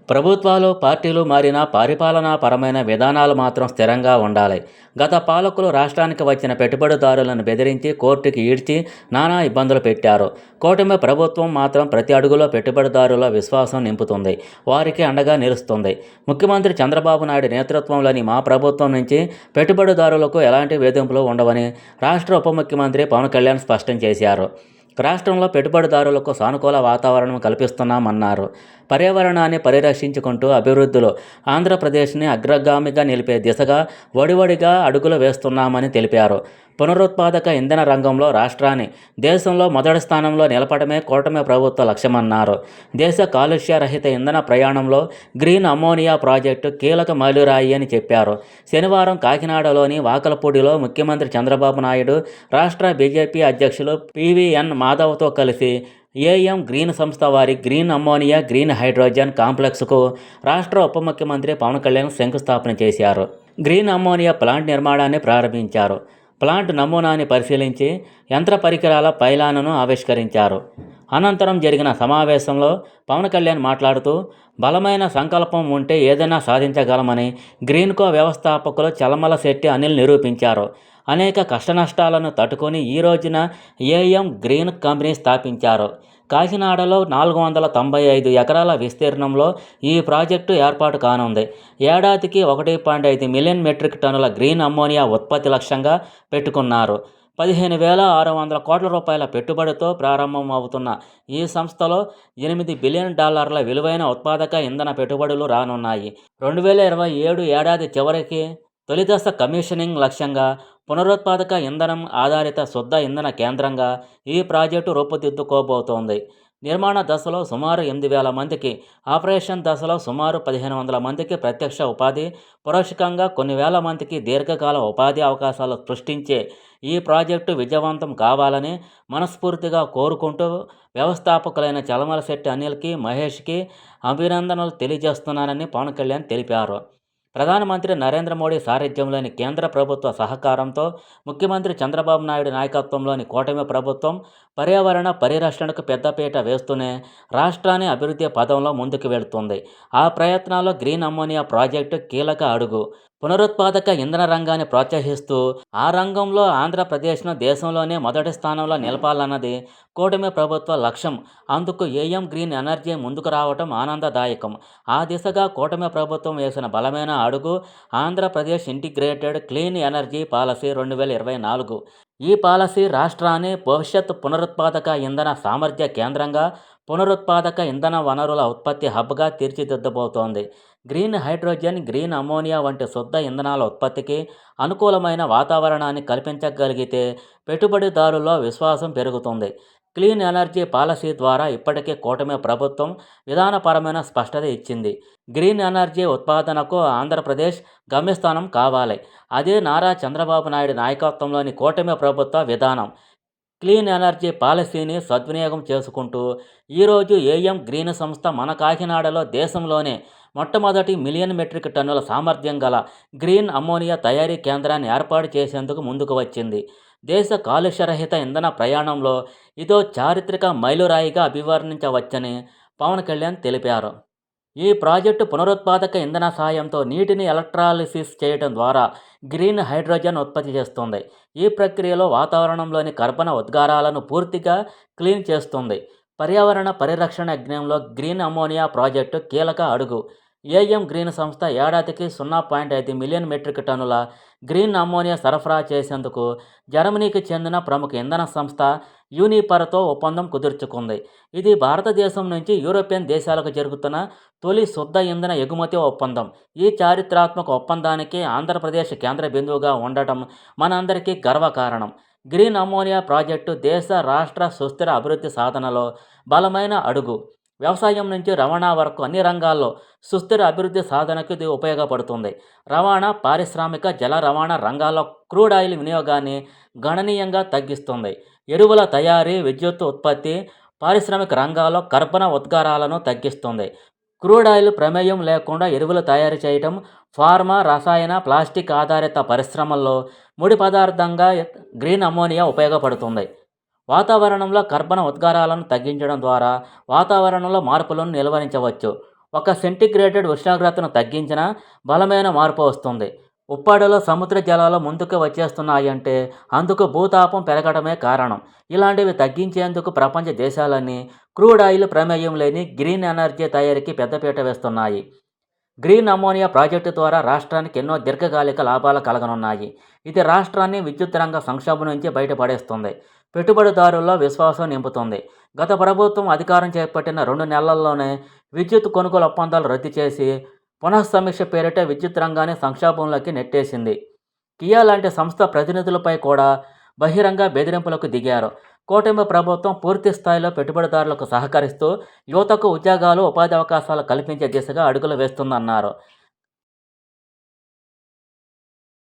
ప్రభుత్వాలు, పార్టీలు మారినా పరిపాలనా పరమైన విధానాలు మాత్రం స్థిరంగా ఉండాలి. గత పాలకులు రాష్ట్రానికి వచ్చిన పెట్టుబడిదారులను బెదిరించి కోర్టుకి ఈడ్చి నానా ఇబ్బందులు పెట్టారు. కూటమి ప్రభుత్వం మాత్రం ప్రతి అడుగులో పెట్టుబడిదారుల విశ్వాసం నింపుతుంది. వారికి అండగా నిలుస్తుంది. ముఖ్యమంత్రి చంద్రబాబు నాయుడు నేతృత్వంలోని మా ప్రభుత్వం నుంచి పెట్టుబడిదారులకు ఎలాంటి వేధింపులు ఉండవని రాష్ట్ర ఉప ముఖ్యమంత్రి పవన్ కళ్యాణ్ స్పష్టం చేశారు. రాష్ట్రంలో పెట్టుబడిదారులకు సానుకూల వాతావరణం కల్పిస్తున్నామన్నారు. పర్యావరణాన్ని పరిరక్షించుకుంటూ అభివృద్ధిలో ఆంధ్రప్రదేశ్ని అగ్రగామిగా నిలిపే దిశగా వడివడిగా అడుగులు వేస్తున్నామని తెలిపారు. పునరుత్పాదక ఇంధన రంగంలో రాష్ట్రాన్ని దేశంలో మొదటి స్థానంలో నిలపడమే కూటమి ప్రభుత్వ లక్ష్యమన్నారు. దేశ కాలుష్య రహిత ఇంధన ప్రయాణంలో గ్రీన్ అమ్మోనియా ప్రాజెక్టు కీలక మైలురాయి అని చెప్పారు. శనివారం కాకినాడలోని వాకలపూడిలో ముఖ్యమంత్రి చంద్రబాబు నాయుడు రాష్ట్ర బీజేపీ అధ్యక్షులు పివిఎన్ మాధవ్తో కలిసి ఏఎం గ్రీన్ సంస్థ వారి గ్రీన్ అమ్మోనియా, గ్రీన్ హైడ్రోజన్ కాంప్లెక్స్కు రాష్ట్ర ఉప ముఖ్యమంత్రి పవన్ కళ్యాణ్ శంకుస్థాపన చేశారు. గ్రీన్ అమ్మోనియా ప్లాంట్ నిర్మాణాన్ని ప్రారంభించారు. ప్లాంట్ నమూనాని పరిశీలించి యంత్ర పరికరాల పైలాన్ను ఆవిష్కరించారు. అనంతరం జరిగిన సమావేశంలో పవన్ కళ్యాణ్ మాట్లాడుతూ బలమైన సంకల్పం ఉంటే ఏదైనా సాధించగలమని గ్రీన్కో వ్యవస్థాపకులు చలమల శెట్టి అనిల్ నిరూపించారు. అనేక కష్టనష్టాలను తట్టుకొని ఈ రోజున ఏఎం గ్రీన్ కంపెనీ స్థాపించారు. కాకినాడలో 495 ఎకరాల విస్తీర్ణంలో ఈ ప్రాజెక్టు ఏర్పాటు కానుంది. ఏడాదికి 1.5 మిలియన్ మెట్రిక్ టన్నుల గ్రీన్ అమ్మోనియా ఉత్పత్తి లక్ష్యంగా పెట్టుకున్నారు. 15,600 కోట్ల రూపాయల పెట్టుబడితో ప్రారంభం అవుతున్న ఈ సంస్థలో $8 బిలియన్ విలువైన ఉత్పాదక ఇంధన పెట్టుబడులు రానున్నాయి. 2027 ఏడాది చివరికి తొలిదశ కమిషనింగ్ లక్ష్యంగా పునరుత్పాదక ఇంధనం ఆధారిత శుద్ధ ఇంధన కేంద్రంగా ఈ ప్రాజెక్టు రూపుదిద్దుకోబోతోంది. నిర్మాణ దశలో సుమారు 8,000 మందికి, ఆపరేషన్ దశలో సుమారు 1,500 మందికి ప్రత్యక్ష ఉపాధి, పరోక్షంగా కొన్ని వేల మందికి దీర్ఘకాల ఉపాధి అవకాశాలు సృష్టించే ఈ ప్రాజెక్టు విజయవంతం కావాలని మనస్ఫూర్తిగా కోరుకుంటూ వ్యవస్థాపకులైన చలమల శెట్టి అనిల్కి, మహేష్కి అభినందనలు తెలియజేస్తున్నానని పవన్ కళ్యాణ్ తెలిపారు. ప్రధానమంత్రి నరేంద్ర మోడీ సారథ్యంలోని కేంద్ర ప్రభుత్వ సహకారంతో ముఖ్యమంత్రి చంద్రబాబు నాయుడు నాయకత్వంలోని కూటమి ప్రభుత్వం పర్యావరణ పరిరక్షణకు పెద్దపీట వేస్తూనే రాష్ట్రాన్ని అభివృద్ధి పదంలో ముందుకు వెళుతుంది. ఆ ప్రయత్నాల్లో గ్రీన్ అమ్మోనియా ప్రాజెక్టు కీలక అడుగు. పునరుత్పాదక ఇంధన రంగాన్ని ప్రోత్సహిస్తూ ఆ రంగంలో ఆంధ్రప్రదేశ్ను దేశంలోనే మొదటి స్థానంలో నిలపాలన్నది కూటమి ప్రభుత్వ లక్ష్యం. అందుకు ఏఎం గ్రీన్ ఎనర్జీ ముందుకు రావటం ఆనందదాయకం. ఆ దిశగా కూటమి ప్రభుత్వం వేసిన బలమైన అడుగు Andhra Pradesh integrated clean energy policy 2024. ఈ పాలసీ రాష్ట్రాన్ని భవిష్యత్ పునరుత్పాదక ఇంధన సామర్థ్య కేంద్రంగా, పునరుత్పాదక ఇంధన వనరుల ఉత్పత్తి హబ్గా తీర్చిదిద్దబోతోంది. గ్రీన్ హైడ్రోజన్, గ్రీన్ అమ్మోనియా వంటి శుద్ధ ఇంధనాల ఉత్పత్తికి అనుకూలమైన వాతావరణాన్ని కల్పించగలిగితే పెట్టుబడిదారుల్లో విశ్వాసం పెరుగుతుంది. క్లీన్ ఎనర్జీ పాలసీ ద్వారా ఇప్పటికే కూటమి ప్రభుత్వం విధానపరమైన స్పష్టత ఇచ్చింది. గ్రీన్ ఎనర్జీ ఉత్పాదనకు ఆంధ్రప్రదేశ్ గమ్యస్థానం కావాలి. అదే నారా చంద్రబాబు నాయుడు నాయకత్వంలోని కూటమి ప్రభుత్వ విధానం. క్లీన్ ఎనర్జీ పాలసీని సద్వినియోగం చేసుకుంటూ ఈరోజు ఏఎం గ్రీన్ సంస్థ మన కాకినాడలో దేశంలోనే మొట్టమొదటి మిలియన్ మెట్రిక్ టన్నుల సామర్థ్యం గల గ్రీన్ అమ్మోనియా తయారీ కేంద్రాన్ని ఏర్పాటు చేసేందుకు ముందుకు వచ్చింది. దేశ కాలుష్యరహిత ఇంధన ప్రయాణంలో ఇదో చారిత్రక మైలురాయిగా అభివర్ణించవచ్చని పవన్ కళ్యాణ్ తెలిపారు. ఈ ప్రాజెక్టు పునరుత్పాదక ఇంధన సాయంతో నీటిని ఎలక్ట్రాలిసిస్ చేయడం ద్వారా గ్రీన్ హైడ్రోజన్ ఉత్పత్తి చేస్తుంది. ఈ ప్రక్రియలో వాతావరణంలోని కర్బన ఉద్గారాలను పూర్తిగా క్లీన్ చేస్తుంది. పర్యావరణ పరిరక్షణ యజ్ఞంలో గ్రీన్ అమ్మోనియా ప్రాజెక్టు కీలక అడుగు. ఏఎం గ్రీన్ సంస్థ ఏడాదికి 0.5 మిలియన్ మెట్రిక్ టన్నుల గ్రీన్ అమ్మోనియా సరఫరా చేసేందుకు జర్మనీకి చెందిన ప్రముఖ ఇంధన సంస్థ యూనిపర్తో ఒప్పందం కుదుర్చుకుంది. ఇది భారతదేశం నుంచి యూరోపియన్ దేశాలకు జరుగుతున్న తొలి శుద్ధ ఇంధన ఎగుమతి ఒప్పందం. ఈ చారిత్రాత్మక ఒప్పందానికి ఆంధ్రప్రదేశ్ కేంద్ర బిందువుగా ఉండటం మనందరికీ గర్వకారణం. గ్రీన్ అమ్మోనియా ప్రాజెక్టు దేశ, రాష్ట్ర సుస్థిర అభివృద్ధి సాధనలో బలమైన అడుగు. వ్యవసాయం నుంచి రవాణా వరకు అన్ని రంగాల్లో సుస్థిర అభివృద్ధి సాధనకు ఇది ఉపయోగపడుతుంది. రవాణా, పారిశ్రామిక, జల రవాణా రంగాల్లో క్రూడ్ ఆయిల్ వినియోగాన్ని గణనీయంగా తగ్గిస్తుంది. ఎరువుల తయారీ, విద్యుత్ ఉత్పత్తి, పారిశ్రామిక రంగాల్లో కర్బన ఉద్గారాలను తగ్గిస్తుంది. క్రూడ్ ఆయిల్ ప్రమేయం లేకుండా ఎరువులు తయారు చేయటం, ఫార్మా, రసాయన, ప్లాస్టిక్ ఆధారిత పరిశ్రమల్లో ముడి పదార్థంగా గ్రీన్ అమ్మోనియా ఉపయోగపడుతుంది. వాతావరణంలో కర్బన ఉద్గారాలను తగ్గించడం ద్వారా వాతావరణంలో మార్పులను నిలువరించవచ్చు. ఒక సెంటీగ్రేడెడ్ ఉష్ణోగ్రతను తగ్గించినా బలమైన మార్పు వస్తుంది. ఉప్పాడలో సముద్ర జలాలు ముందుకు వచ్చేస్తున్నాయంటే అందుకు భూతాపం పెరగడమే కారణం. ఇలాంటివి తగ్గించేందుకు ప్రపంచ దేశాలన్నీ క్రూడ్ ఆయిల్ ప్రమేయం లేని గ్రీన్ ఎనర్జీ తయారీకి పెద్దపీట వేస్తున్నాయి. గ్రీన్ అమ్మోనియా ప్రాజెక్టు ద్వారా రాష్ట్రానికి ఎన్నో దీర్ఘకాలిక లాభాలు కలగనున్నాయి. ఇది రాష్ట్రాన్ని విద్యుత్ రంగ సంక్షోభం నుంచి బయటపడేస్తుంది. పెట్టుబడిదారుల్లో విశ్వాసం నింపుతుంది. గత ప్రభుత్వం అధికారం చేపట్టిన 2 నెలల్లోనే విద్యుత్ కొనుగోలు ఒప్పందాలు రద్దు చేసి పునఃసమీక్ష పేరిట విద్యుత్ రంగాన్ని సంక్షోభంలోకి నెట్టేసింది. కియా లాంటి సంస్థ ప్రతినిధులపై కూడా బహిరంగ బెదిరింపులకు దిగారు. కూటమి ప్రభుత్వం పూర్తి స్థాయిలో పెట్టుబడిదారులకు సహకరిస్తూ యువతకు ఉద్యోగాలు, ఉపాధి అవకాశాలు కల్పించే దిశగా అడుగులు వేస్తుందన్నారు.